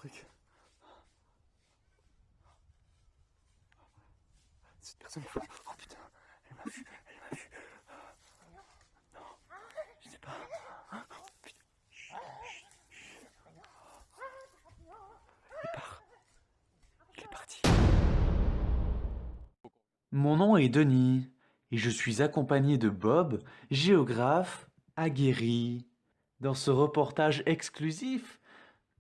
truc. Cette personne, il faut... Oh putain, elle m'a vu. Non, je sais pas. Oh, putain. Il part. Il est parti. Mon nom est Denis et je suis accompagné de Bob, géographe aguerri. Dans ce reportage exclusif,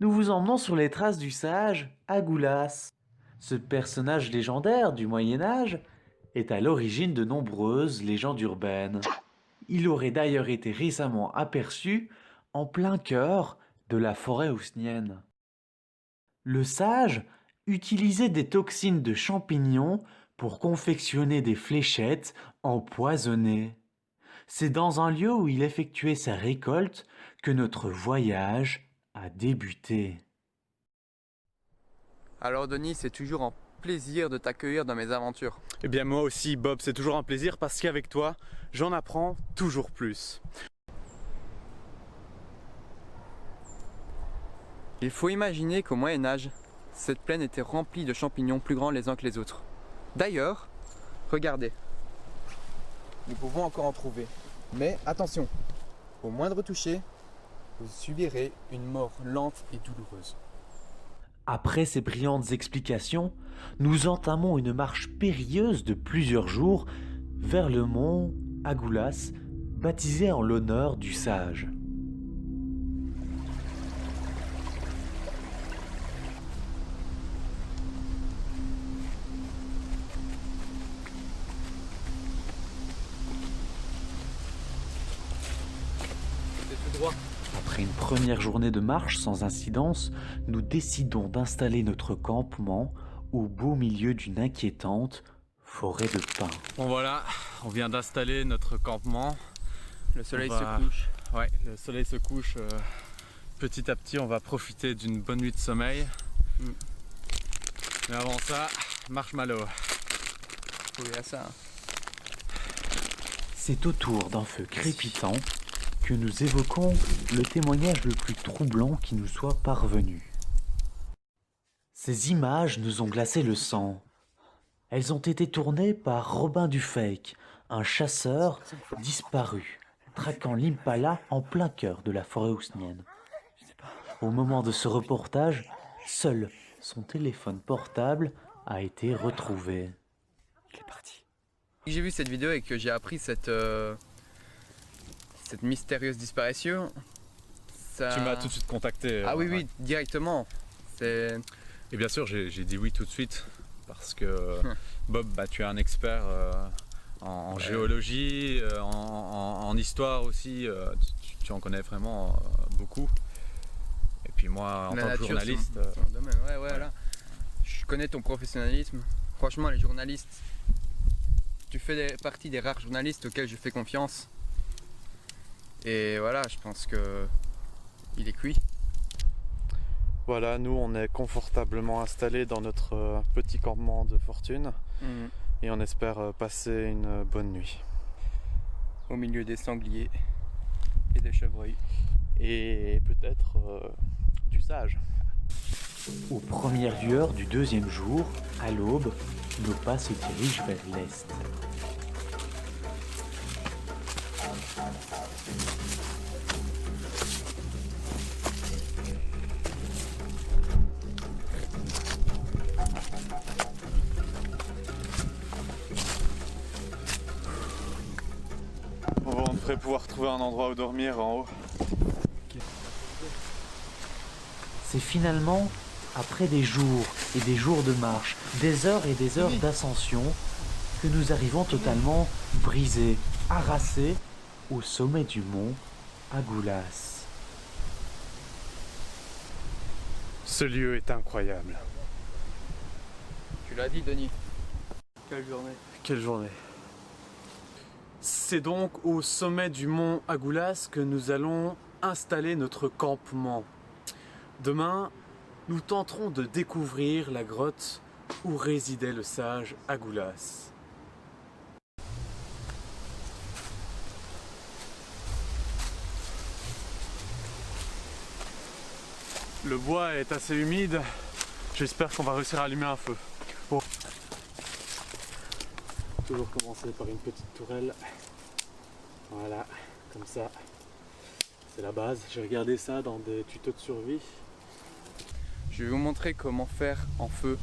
nous vous emmenons sur les traces du sage Agoulas. Ce personnage légendaire du Moyen Âge est à l'origine de nombreuses légendes urbaines. Il aurait d'ailleurs été récemment aperçu en plein cœur de la forêt housnienne. Le sage utilisait des toxines de champignons pour confectionner des fléchettes empoisonnées. C'est dans un lieu où il effectuait sa récolte que notre voyage a débuté. Alors Denis, c'est toujours un plaisir de t'accueillir dans mes aventures. Eh bien moi aussi Bob, c'est toujours un plaisir parce qu'avec toi, j'en apprends toujours plus. Il faut imaginer qu'au Moyen-Âge, cette plaine était remplie de champignons plus grands les uns que les autres. D'ailleurs, regardez. Nous pouvons encore en trouver. Mais attention, au moindre toucher, vous subirez une mort lente et douloureuse. Après ces brillantes explications, nous entamons une marche périlleuse de plusieurs jours vers le mont Agoulas, baptisé en l'honneur du sage. C'est tout droit. Après une première journée de marche sans incidence, nous décidons d'installer notre campement au beau milieu d'une inquiétante forêt de pins. Bon voilà, on vient d'installer notre campement. Le soleil On va- se couche. Ouais, le soleil se couche. Petit à petit, on va profiter d'une bonne nuit de sommeil. Mais avant ça, marshmallow. Oui, à ça. C'est autour d'un feu crépitant que nous évoquons le témoignage le plus troublant qui nous soit parvenu. Ces images nous ont glacé le sang. Elles ont été tournées par Robin Dufake, un chasseur disparu, traquant l'impala en plein cœur de la forêt housnienne. Au moment de ce reportage, seul son téléphone portable a été retrouvé. Il est parti. J'ai vu cette vidéo et que j'ai appris cette mystérieuse disparition. Ça... Tu m'as tout de suite contacté. Ah oui, ouais. oui, directement. C'est... Et bien sûr, j'ai dit oui tout de suite. Parce que Bob, bah, tu es un expert en géologie, en histoire aussi. Tu en connais vraiment beaucoup. Et puis moi, en La tant que nature, journaliste, c'est mon domaine. Ouais, voilà. Je connais ton professionnalisme. Franchement, les journalistes, tu fais partie des rares journalistes auxquels je fais confiance. Et voilà, je pense que il est cuit. voilà, nous on est confortablement installés dans notre petit campement de fortune et on espère passer une bonne nuit. Au milieu des sangliers et des chevreuils. Et peut-être du sage. Aux premières lueurs du deuxième jour, à l'aube, nos pas se dirigent vers l'est. On devrait pouvoir trouver un endroit où dormir en haut. C'est finalement, après des jours et des jours de marche, des heures et des heures d'ascension, que nous arrivons totalement brisés, harassés, au sommet du mont Agoulas. Ce lieu est incroyable. Tu l'as dit, Denis. Quelle journée. Quelle journée. C'est donc au sommet du mont Agoulas que nous allons installer notre campement. Demain, nous tenterons de découvrir la grotte où résidait le sage Agoulas. Le bois est assez humide. J'espère qu'on va réussir à allumer un feu. Bon. Toujours commencer par une petite tourelle. Voilà, comme ça. C'est la base. J'ai regardé ça dans des tutos de survie. Je vais vous montrer comment faire en feu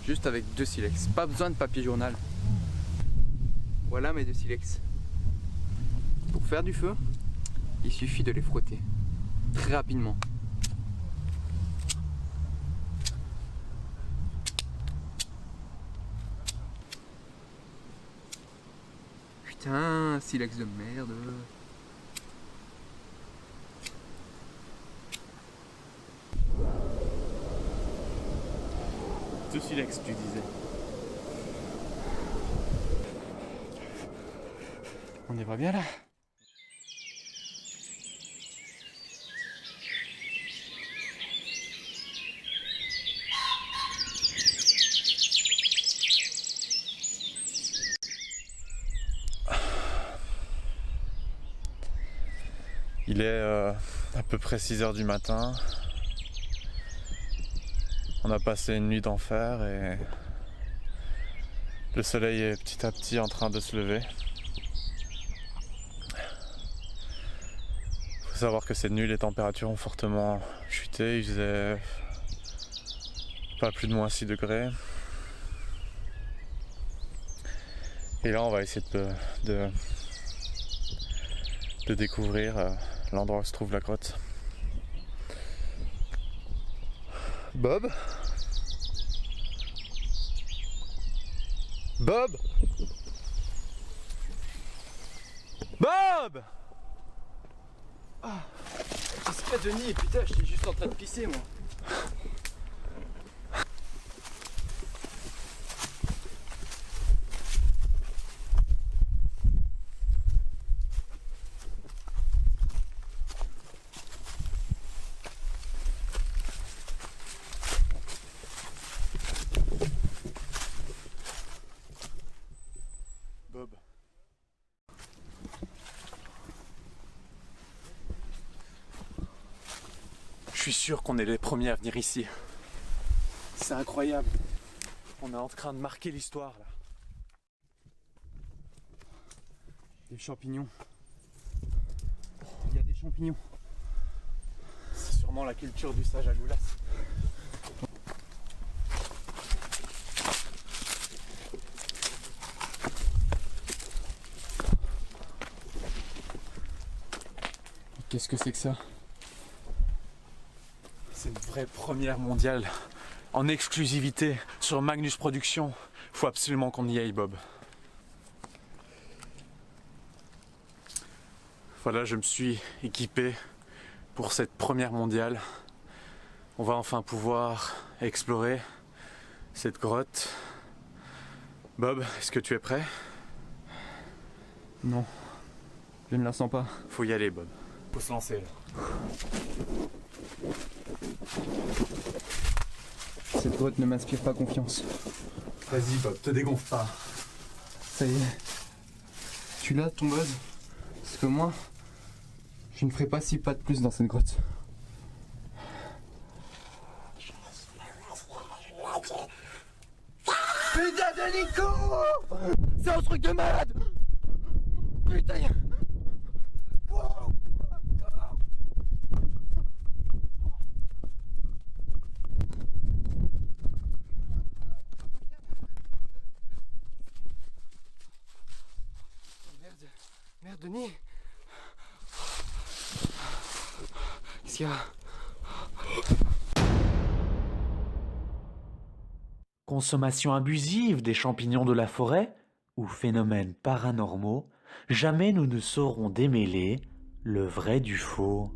juste avec 2 silex. Pas besoin de papier journal. Voilà mes 2 silex. Pour faire du feu, il suffit de les frotter très rapidement. Putain, silex de merde. Deux silex, tu disais. On y va bien là? Il est à peu près 6 h du matin. On a passé une nuit d'enfer et le soleil est petit à petit en train de se lever. Il faut savoir que cette nuit, les températures ont fortement chuté. Il faisait pas plus de -6 degrés. Et là, on va essayer de découvrir l'endroit où se trouve la grotte. Bob? Bob? Bob! Ah, qu'est-ce qu'il y a Denis? Putain, j'étais juste en train de pisser moi. Bob. Je suis sûr qu'on est les premiers à venir ici. C'est incroyable. On est en train de marquer l'histoire là. Des champignons. Il y a des champignons. C'est sûrement la culture du sage à Goulas. Qu'est-ce que c'est que ça? C'est une vraie première mondiale en exclusivité sur Magnus Productions. Faut absolument qu'on y aille, Bob. Voilà, je me suis équipé pour cette première mondiale. On va enfin pouvoir explorer cette grotte. Bob, est-ce que tu es prêt? Non, je ne la sens pas. Faut y aller, Bob. Faut se lancer là. Cette grotte ne m'inspire pas confiance. Vas-y, Bob, te dégonfle pas. Ça y est. Tu l'as ton buzz? Parce que moi, je ne ferai pas 6 pas de plus dans cette grotte. Putain de Nico! C'est un truc de malade! Putain! Merde, Denis! Qu'est-ce qu'il y a? Consommation abusive des champignons de la forêt ou phénomènes paranormaux, jamais nous ne saurons démêler le vrai du faux.